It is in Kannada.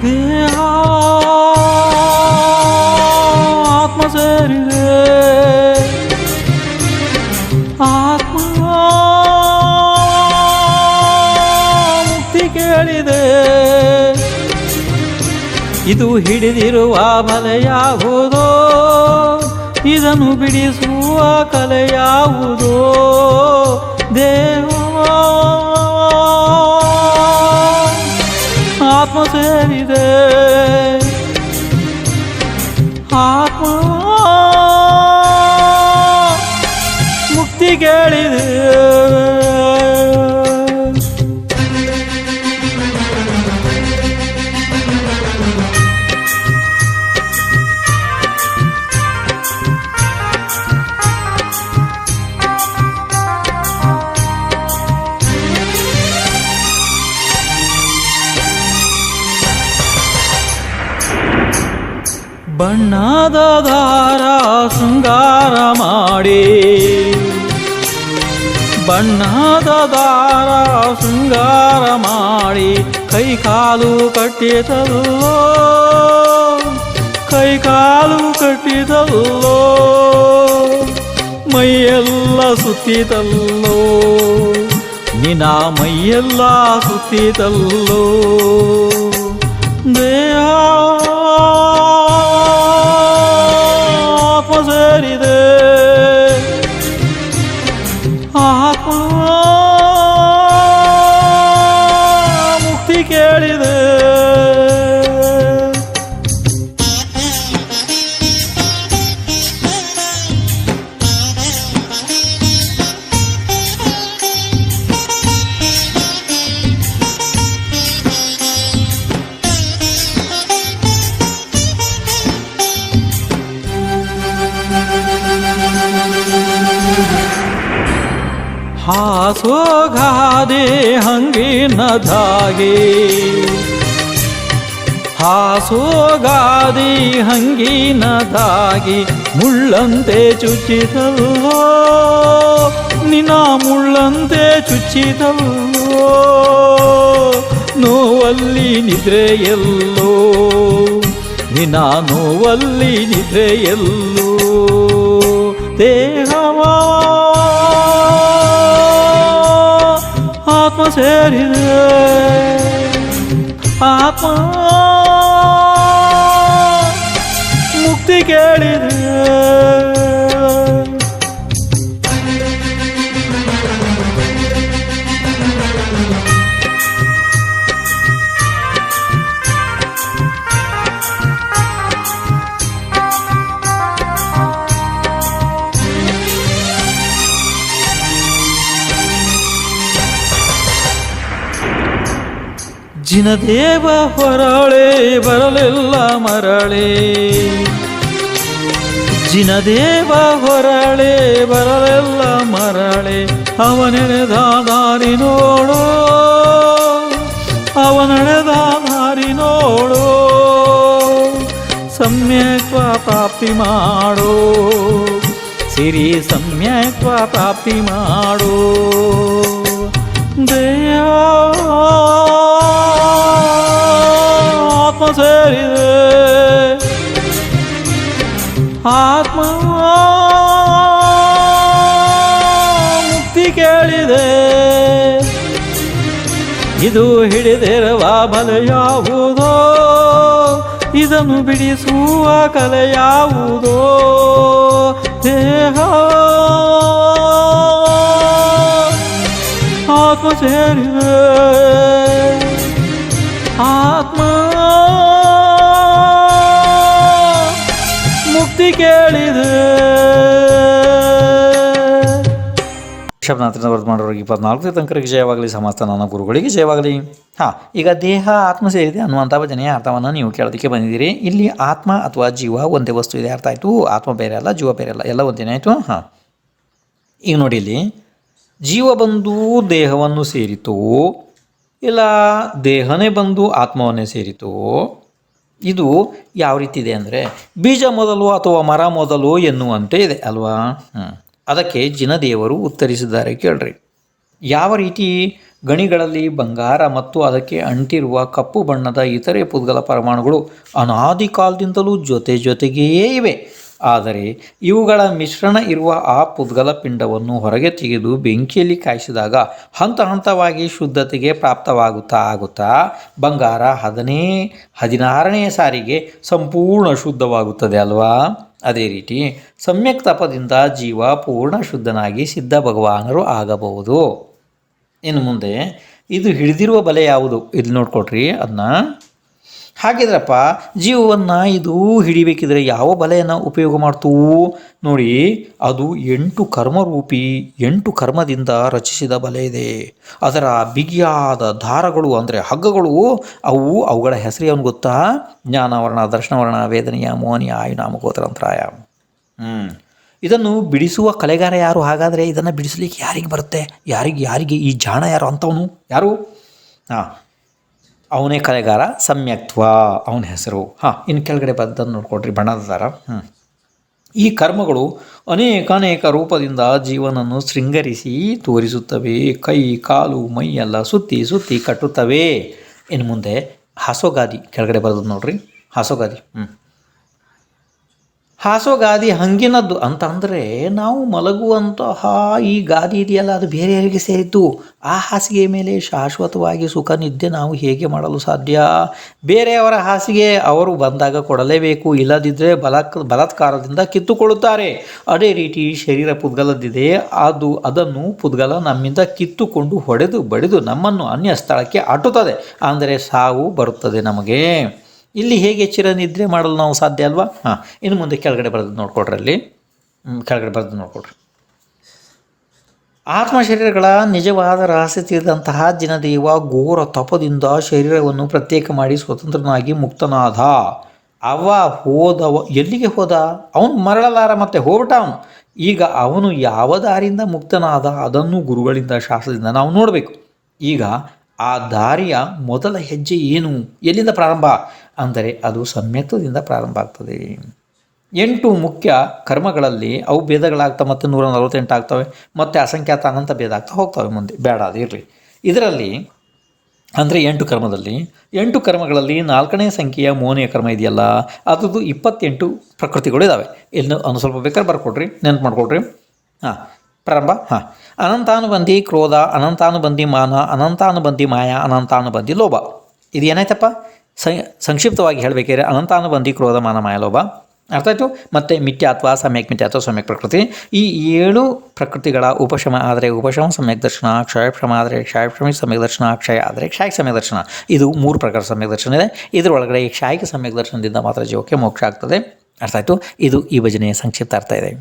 ದೇಹ ಆತ್ಮ ಸೇರಿದೆ, ಆತ್ಮ ಮುಕ್ತಿ ಕೇಳಿದೆ. ಇದು ಹಿಡಿದಿರುವ ಬಲೆ ಯಾವುದೋ, ಇದನ್ನು ಬಿಡಿಸುವ ಕಲೆ ಯಾವುದೋ. ದೇವ ಆತ್ಮ ಸೇರಿದೆ, ಆತ್ಮ ಮುಕ್ತಿ ಕೇಳಿದೆ. ಬಣ್ಣದ ದಾರ ಶೃಂಗಾರ ಮಾಡಿ, ಬಣ್ಣದ ದಾರ ಶೃಂಗಾರ ಮಾಡಿ, ಕೈ ಕಾಲು ಕಟ್ಟಿತಲ್ಲೋ, ಕೈ ಕಾಲು ಕಟ್ಟಿತಲ್ಲೋ, ಮೈಯೆಲ್ಲ ಸುತ್ತಿತಲ್ಲೋ, ನಿನ್ನ ಮೈಯೆಲ್ಲ ಸುತ್ತಿತಲ್ಲೋ. ದೇಹ ಆತ್ಮ ಸೇರಿದೆ, ಆತ್ಮ ಮುಕ್ತಿ ಕೇಳಿದೆ. ಹಾಸೋಗಾದೆ ಹಂಗಿನದಾಗೆ, ಹಾಸೋಗಾದೆ ಹಂಗಿನದಾಗಿ, ಮುಳ್ಳಂತೆ ಚುಚ್ಚಿತಲ್ಲೋ, ನಿನ್ನ ಮುಳ್ಳಂತೆ ಚುಚ್ಚಿತಲ್ಲೋ, ನೋವಲ್ಲಿ ನಿದ್ರೆಯಲ್ಲೋ, ನಿನ್ನ ನೋವಲ್ಲಿ ನಿದ್ರೆಯಲ್ಲೋ. ದೇಹವಾ ಆತ್ಮ ಸೇರಿದೆ, ಆತ್ಮ ಮುಕ್ತಿ ಕೇಳಿದೆ. ಜಿನದೇವ ಹೊರಳೆ ಬರಲಿಲ್ಲ ಮರಳೆ, ಜಿನದೇವ ಹೊರಳೆ ಬರಲಿಲ್ಲ ಮರಳೆ, ಅವನೆಳೆದ ದಾರಿ ನೋಡೋ, ಅವನೆಳೆದ ದಾರಿ ನೋಡೋ, ಸಮ್ಯಕ್ವ ಪ್ರಾಪ್ತಿ ಮಾಡೋ, ಸಿರಿ ಸಮ್ಯಕ್ವ ಪ್ರಾಪ್ತಿ ಮಾಡೋ. ದೇವ ಆತ್ಮ ಸೇರಿದೆ, ಆತ್ಮ ಮುಕ್ತಿ ಕೇಳಿದೆ. ಇದು ಹಿಡಿದಿರುವ ಬಲೆ ಯಾವುದೋ, ಇದನ್ನು ಬಿಡಿಸುವ ಕಲೆ ಯಾವುದೋ. ದೇಹ ಆತ್ಮ ಸೇರಿದೆ, ಆತ್ಮ ಮುಕ್ತಿ ಕೇಳಿದೆ. ಶಬ್ದನಾಥನ ವರದಿ ಮಾಡೋರಿಗೆ 24 ತನಕರಿಗೆ ಜಯವಾಗಲಿ, ಸಮಸ್ತ ನನ್ನ ಗುರುಗಳಿಗೆ ಜಯವಾಗಲಿ. ಈಗ ದೇಹ ಆತ್ಮ ಸೇರಿದೆ ಅನ್ನುವಂಥ ಭಜನೆಯ ಅರ್ಥವನ್ನು ನೀವು ಕೇಳೋದಕ್ಕೆ ಬಂದಿದ್ದೀರಿ. ಇಲ್ಲಿ ಆತ್ಮ ಅಥವಾ ಜೀವ ಒಂದೇ ವಸ್ತು ಇದೆ, ಅರ್ಥ ಆಯಿತು. ಆತ್ಮ ಬೇರೆ ಅಲ್ಲ, ಜೀವ ಬೇರೆ ಅಲ್ಲ, ಎಲ್ಲ ಒಂದೇನೇ ಆಯಿತು. ಈಗ ನೋಡಿ, ಇಲ್ಲಿ ಜೀವ ಬಂದು ದೇಹವನ್ನು ಸೇರಿತು, ಇಲ್ಲ ದೇಹನೇ ಬಂದು ಆತ್ಮವನ್ನೇ ಸೇರಿತು. ಇದು ಯಾವ ರೀತಿ ಇದೆ ಅಂದರೆ, ಬೀಜ ಮೊದಲು ಅಥವಾ ಮರ ಮೊದಲು ಎನ್ನುವಂತೆ ಇದೆ ಅಲ್ವಾ. ಅದಕ್ಕೆ ಜಿನದೇವರು ಉತ್ತರಿಸಿದ್ದಾರೆ ಕೇಳ್ರಿ. ಯಾವ ರೀತಿ ಗಣಿಗಳಲ್ಲಿ ಬಂಗಾರ ಮತ್ತು ಅದಕ್ಕೆ ಅಂಟಿರುವ ಕಪ್ಪು ಬಣ್ಣದ ಇತರೆ ಪುದ್ಗಲ ಪರಮಾಣುಗಳು ಅನಾದಿ ಕಾಲದಿಂದಲೂ ಜೊತೆಗೇ ಇವೆ. ಆದರೆ ಇವುಗಳ ಮಿಶ್ರಣ ಇರುವ ಆ ಪುದ್ಗಲ ಪಿಂಡವನ್ನು ಹೊರಗೆ ತೆಗೆದು ಬೆಂಕಿಯಲ್ಲಿ ಕಾಯಿಸಿದಾಗ ಹಂತವಾಗಿ ಶುದ್ಧತೆಗೆ ಪ್ರಾಪ್ತವಾಗುತ್ತಾ ಬಂಗಾರ 16ನೇ ಸಾರಿಗೆ ಸಂಪೂರ್ಣ ಶುದ್ಧವಾಗುತ್ತದೆ ಅಲ್ವಾ. ಅದೇ ರೀತಿ ಸಮ್ಯಕ್ ತಪದಿಂದ ಜೀವ ಪೂರ್ಣ ಶುದ್ಧನಾಗಿ ಸಿದ್ಧ ಭಗವಾನರು ಆಗಬಹುದು. ಇನ್ನು ಮುಂದೆ ಇದು ಹಿಡಿದಿರುವ ಬಲೆ ಯಾವುದು ಇಲ್ಲಿ ನೋಡ್ಕೊಟ್ರಿ ಅದನ್ನ. ಹಾಗಿದ್ರಪ್ಪ ಜೀವವನ್ನು ಇದು ಹಿಡಿಬೇಕಿದ್ರೆ ಯಾವ ಬಲೆಯನ್ನು ಉಪಯೋಗ ಮಾಡ್ತು ನೋಡಿ. ಅದು 8 ಕರ್ಮರೂಪಿ 8 ಕರ್ಮದಿಂದ ರಚಿಸಿದ ಬಲೆ ಇದೆ. ಅದರ ಬಿಗಿಯಾದ ದಾರಗಳು ಅಂದರೆ ಹಗ್ಗಗಳು ಅವುಗಳ ಹೆಸರು ಏನು ಗೊತ್ತಾ? ಜ್ಞಾನವರ್ಣ, ದರ್ಶನವರ್ಣ, ವೇದನೀಯ, ಮೋಹನೀಯ, ಆಯುನಾಮ, ಗೋತ್ರಂತ್ರಾಯ. ಇದನ್ನು ಬಿಡಿಸುವ ಕಲೆಗಾರ ಯಾರು? ಹಾಗಾದರೆ ಇದನ್ನು ಬಿಡಿಸಲಿಕ್ಕೆ ಯಾರಿಗೆ ಬರುತ್ತೆ? ಯಾರಿಗೆ ಈ ಜಾಣ ಯಾರು ಅಂಥವನು ಯಾರು? ಅವನೇ ಕಲೆಗಾರ, ಸಮ್ಯಕ್ತ್ವ ಅವನ ಹೆಸರು. ಇನ್ನು ಕೆಳಗಡೆ ಬದ್ದನ್ನು ನೋಡ್ಕೊಡ್ರಿ, ಬಣ್ಣದ ದಾರ. ಈ ಕರ್ಮಗಳು ಅನೇಕ ರೂಪದಿಂದ ಜೀವನನ್ನು ಶೃಂಗರಿಸಿ ತೋರಿಸುತ್ತವೆ. ಕೈ, ಕಾಲು, ಮೈಯೆಲ್ಲ ಸುತ್ತಿ ಕಟ್ಟುತ್ತವೆ. ಇನ್ನು ಮುಂದೆ ಹಾಸೋಗಾದಿ ಕೆಳಗಡೆ ಬರೋದು ನೋಡ್ರಿ. ಹಾಸೋಗಾದಿ ಹಂಗಿನದ್ದು ಅಂತ ಅಂದರೆ ನಾವು ಮಲಗುವಂತಹ ಈ ಗಾದಿ ಇದೆಯಲ್ಲ, ಅದು ಬೇರೆಯವರಿಗೆ ಸೇರಿದ್ದು. ಆ ಹಾಸಿಗೆ ಮೇಲೆ ಶಾಶ್ವತವಾಗಿ ಸುಖ ನಿದ್ದೆ ನಾವು ಹೇಗೆ ಮಾಡಲು ಸಾಧ್ಯ? ಬೇರೆಯವರ ಹಾಸಿಗೆ ಅವರು ಬಂದಾಗ ಕೊಡಲೇಬೇಕು, ಇಲ್ಲದಿದ್ದರೆ ಬಲಾತ್ಕಾರದಿಂದ ಕಿತ್ತುಕೊಳ್ಳುತ್ತಾರೆ. ಅದೇ ರೀತಿ ಶರೀರ ಪುದ್ಗಲದಿದೆ, ಅದನ್ನು ಪುದ್ಗಲ ನಮ್ಮಿಂದ ಕಿತ್ತುಕೊಂಡು ಹೊಡೆದು ಬಡಿದು ನಮ್ಮನ್ನು ಅನ್ಯ ಸ್ಥಳಕ್ಕೆ ಅಟ್ಟುತ್ತದೆ. ಅಂದರೆ ಸಾವು ಬರುತ್ತದೆ ನಮಗೆ. ಇಲ್ಲಿ ಹೇಗೆ ಎಚ್ಚರ ನಿದ್ರೆ ಮಾಡಲು ನಾವು ಸಾಧ್ಯ ಅಲ್ವಾ? ಇನ್ನು ಮುಂದೆ ಕೆಳಗಡೆ ಬರೆದು ನೋಡ್ಕೊಡ್ರಿ. ಆತ್ಮ ಶರೀರಗಳ ನಿಜವಾದ ರಹಸ್ಯ ತಿಳಿದಂತಹ ಜಿನದೇವ ಘೋರ ತಪದಿಂದ ಶರೀರವನ್ನು ಪ್ರತ್ಯೇಕ ಮಾಡಿ ಸ್ವತಂತ್ರನಾಗಿ ಮುಕ್ತನಾದ. ಎಲ್ಲಿಗೆ ಹೋದ? ಅವನು ಮರಳಲಾರ, ಮತ್ತೆ ಹೋಗ್ಬಿಟ್ಟ ಅವನು. ಈಗ ಅವನು ಯಾವ ದಾರಿಯಿಂದ ಮುಕ್ತನಾದ ಅದನ್ನು ಗುರುಗಳಿಂದ ಶಾಸ್ತ್ರದಿಂದ ನಾವು ನೋಡಬೇಕು. ಈಗ ಆ ದಾರಿಯ ಮೊದಲ ಹೆಜ್ಜೆ ಏನು? ಎಲ್ಲಿಂದ ಪ್ರಾರಂಭ ಅಂದರೆ ಅದು ಸಮ್ಯಕ್ತದಿಂದ ಪ್ರಾರಂಭ ಆಗ್ತದೆ. 8 ಮುಖ್ಯ ಕರ್ಮಗಳಲ್ಲಿ ಅವು ಭೇದಗಳಾಗ್ತವೆ, ಮತ್ತು 148 ಆಗ್ತವೆ, ಮತ್ತು ಅಸಂಖ್ಯಾತ ಅನಂತ ಭೇದ ಆಗ್ತಾ ಹೋಗ್ತವೆ ಮುಂದೆ. ಬೇಡ ಅದು ಇರಲಿ. ಇದರಲ್ಲಿ ಅಂದರೆ 8 ಕರ್ಮಗಳಲ್ಲಿ 4ನೇ ಸಂಖ್ಯೆಯ ಮೋಹನೀಯ ಕರ್ಮ ಇದೆಯಲ್ಲ, ಅದರದ್ದು 28 ಪ್ರಕೃತಿಗಳು ಇದ್ದಾವೆ. ಇಲ್ಲಿ ಸ್ವಲ್ಪ ಬೇಕಾದ್ರೆ ಬರ್ಕೊಡ್ರಿ, ನೆನಪು ಮಾಡ್ಕೊಡ್ರಿ. ಪ್ರಾರಂಭ. ಅನಂತಾನುಬಂಧಿ ಕ್ರೋಧ, ಅನಂತಾನುಬಂಧಿ ಮಾನ, ಅನಂತಾನುಬಂಧಿ ಮಾಯಾ, ಅನಂತಾನುಬಂಧಿ ಲೋಭ. ಇದು ಏನಾಯ್ತಪ್ಪ? ಸಂಕ್ಷಿಪ್ತವಾಗಿ ಹೇಳಬೇಕಿದ್ರೆ ಅನಂತಾನುಬಂಧಿ ಕ್ರೋಧ, ಮಾನ, ಮಾಯ, ಲೋಭ. ಅರ್ಥ ಆಯಿತು. ಮತ್ತು ಮಿಥ್ಯಾತ್ವ, ಸಮ್ಯಕ್ ಮಿಥ್ಯಾತ್ವ, ಸಮ್ಯಕ್ ಪ್ರಕೃತಿ. ಈ 7 ಪ್ರಕೃತಿಗಳ ಉಪಶಮ ಆದರೆ ಉಪಶಮ ಸಮ್ಯಕ್ ದರ್ಶನ, ಕ್ಷಯಕ್ಷಮ ಆದರೆ ಕ್ಷಯಕ್ಷಮಿಕ್ ಸಮ್ಯಕ್ ದರ್ಶನ, ಕ್ಷಯ ಆದರೆ ಕ್ಷಾಯಿಕ ಸಮ್ಯಕ್ ದರ್ಶನ. ಇದು 3 ಪ್ರಕಾರ ಸಮ್ಯಕ್ ದರ್ಶನ ಇದೆ. ಇದರೊಳಗಡೆ ಕ್ಷಾಯಿಕ ಸಮ್ಯಕ್ ದರ್ಶನದಿಂದ ಮಾತ್ರ ಜೀವಕ್ಕೆ ಮೋಕ್ಷ ಆಗ್ತದೆ. ಅರ್ಥ ಆಯಿತು. ಇದು ಈ ಭಜನೆಯ ಸಂಕ್ಷಿಪ್ತ ಅರ್ಥ ಇದೆ.